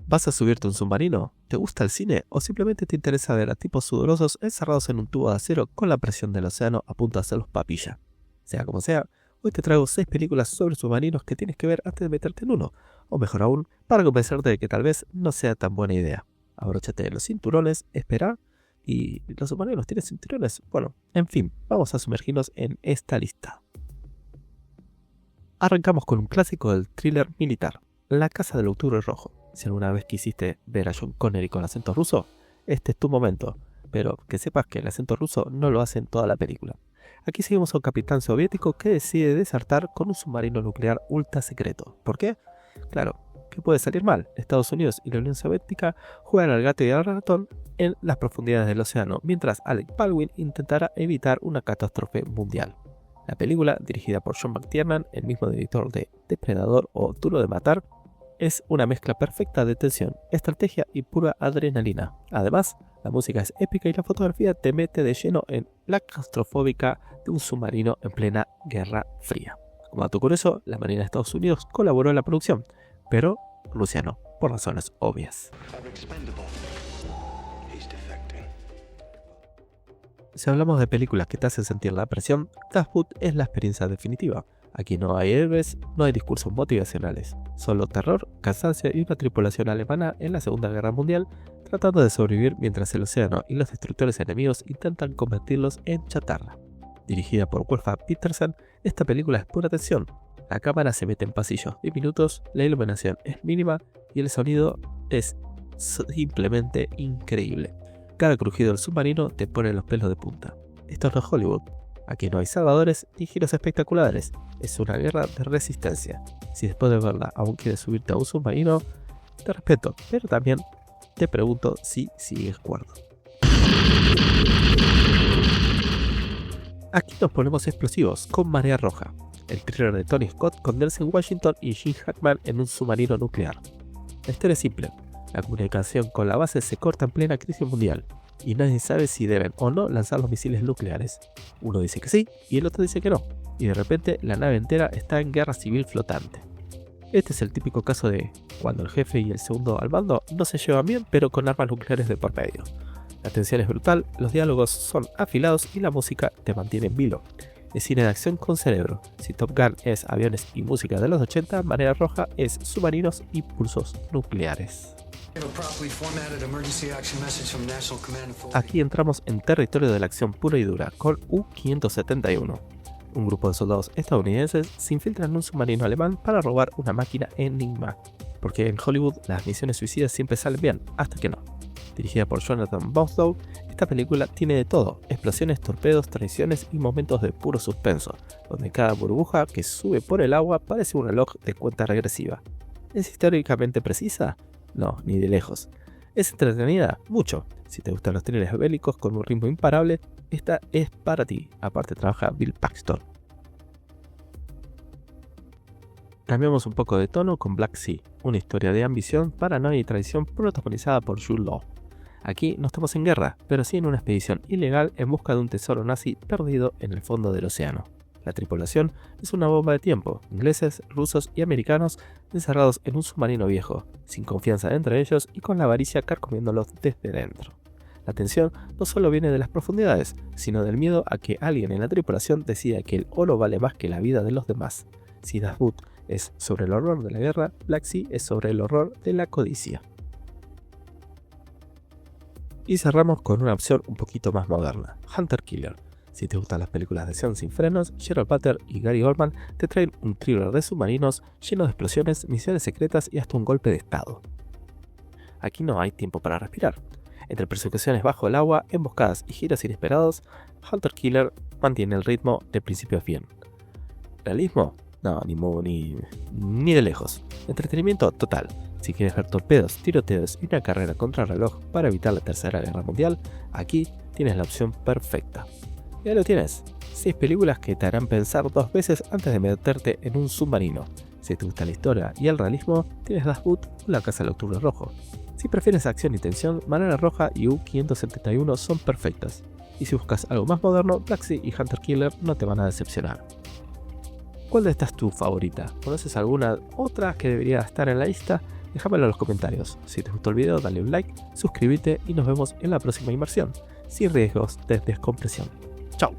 ¿Vas a subirte a un submarino? ¿Te gusta el cine? ¿O simplemente te interesa ver a tipos sudorosos encerrados en un tubo de acero con la presión del océano a punto de hacerlos papilla? Sea como sea, hoy te traigo 6 películas sobre submarinos que tienes que ver antes de meterte en uno, o mejor aún, para convencerte de que tal vez no sea tan buena idea. Abróchate los cinturones, espera, y los submarinos tienen cinturones. Bueno, en fin, vamos a sumergirnos en esta lista. Arrancamos con un clásico del thriller militar, La Casa del Octubre Rojo. Si alguna vez quisiste ver a Sean Connery con acento ruso, este es tu momento, pero que sepas que el acento ruso no lo hace en toda la película. Aquí seguimos a un capitán soviético que decide desertar con un submarino nuclear ultra secreto. ¿Por qué? Claro, ¿qué puede salir mal? Estados Unidos y la Unión Soviética juegan al gato y al ratón en las profundidades del océano, mientras Alec Baldwin intentará evitar una catástrofe mundial. La película, dirigida por John McTiernan, el mismo director de Depredador o Duro de Matar, es una mezcla perfecta de tensión, estrategia y pura adrenalina. Además, la música es épica y la fotografía te mete de lleno en la claustrofóbica de un submarino en plena Guerra Fría. Como dato curioso, la Marina de Estados Unidos colaboró en la producción, pero Rusia no, por razones obvias. Si hablamos de películas que te hacen sentir la presión, Das Boot es la experiencia definitiva. Aquí no hay héroes, no hay discursos motivacionales, solo terror, cansancio y una tripulación alemana en la Segunda Guerra Mundial tratando de sobrevivir mientras el océano y los destructores enemigos intentan convertirlos en chatarra. Dirigida por Wolfgang Petersen, esta película es pura tensión. La cámara se mete en pasillos diminutos, la iluminación es mínima y el sonido es simplemente increíble. Cada crujido del submarino te pone los pelos de punta. Esto no es Hollywood. Aquí no hay salvadores ni giros espectaculares. Es una guerra de resistencia. Si después de verla aún quieres subirte a un submarino, te respeto, pero también te pregunto si sigues cuerdo. Aquí nos ponemos explosivos con Marea Roja, el thriller de Tony Scott con Denzel Washington y Gene Hackman en un submarino nuclear. La historia es simple. La comunicación con la base se corta en plena crisis mundial y nadie sabe si deben o no lanzar los misiles nucleares. Uno dice que sí y el otro dice que no, y de repente la nave entera está en guerra civil flotante. Este es el típico caso de cuando el jefe y el segundo al mando no se llevan bien pero con armas nucleares de por medio. La tensión es brutal, los diálogos son afilados y la música te mantiene en vilo. Es cine de acción con cerebro. Si Top Gun es aviones y música de los 80, Marea Roja es submarinos y pulsos nucleares. Aquí entramos en territorio de la acción pura y dura con U-571. Un grupo de soldados estadounidenses se infiltran en un submarino alemán para robar una máquina Enigma, porque en Hollywood las misiones suicidas siempre salen bien, hasta que no. Dirigida por Jonathan Boslow, esta película tiene de todo: explosiones, torpedos, traiciones y momentos de puro suspenso, donde cada burbuja que sube por el agua parece un reloj de cuenta regresiva. ¿Es históricamente precisa? No, ni de lejos. ¿Es entretenida? Mucho. Si te gustan los thrillers bélicos con un ritmo imparable, esta es para ti. Aparte trabaja Bill Paxton. Cambiamos un poco de tono con Black Sea, una historia de ambición, paranoia y traición protagonizada por Jude Law. Aquí no estamos en guerra, pero sí en una expedición ilegal en busca de un tesoro nazi perdido en el fondo del océano. La tripulación es una bomba de tiempo, ingleses, rusos y americanos encerrados en un submarino viejo, sin confianza entre ellos y con la avaricia carcomiéndolos desde dentro. La tensión no solo viene de las profundidades, sino del miedo a que alguien en la tripulación decida que el oro vale más que la vida de los demás. Si Das Boot es sobre el horror de la guerra, Black Sea es sobre el horror de la codicia. Y cerramos con una opción un poquito más moderna, Hunter Killer. Si te gustan las películas de acción sin frenos, Gerald Butler y Gary Oldman te traen un thriller de submarinos lleno de explosiones, misiones secretas y hasta un golpe de estado. Aquí no hay tiempo para respirar. Entre persecuciones bajo el agua, emboscadas y giros inesperados, Hunter Killer mantiene el ritmo de principio a fin. ¿Realismo? No, ni de lejos. Entretenimiento total. Si quieres ver torpedos, tiroteos y una carrera contra el reloj para evitar la Tercera Guerra Mundial, aquí tienes la opción perfecta. Ya lo tienes, 6 películas que te harán pensar 2 veces antes de meterte en un submarino. Si te gusta la historia y el realismo, tienes Das Boot o La Casa del Octubre Rojo. Si prefieres acción y tensión, Marea Roja y U-571 son perfectas. Y si buscas algo más moderno, Black Sea y Hunter Killer no te van a decepcionar. ¿Cuál de estas es tu favorita? ¿Conoces alguna otra que debería estar en la lista? Déjamelo en los comentarios. Si te gustó el video, dale un like, suscríbete y nos vemos en la próxima inmersión, sin riesgos de descompresión. ¡Chao!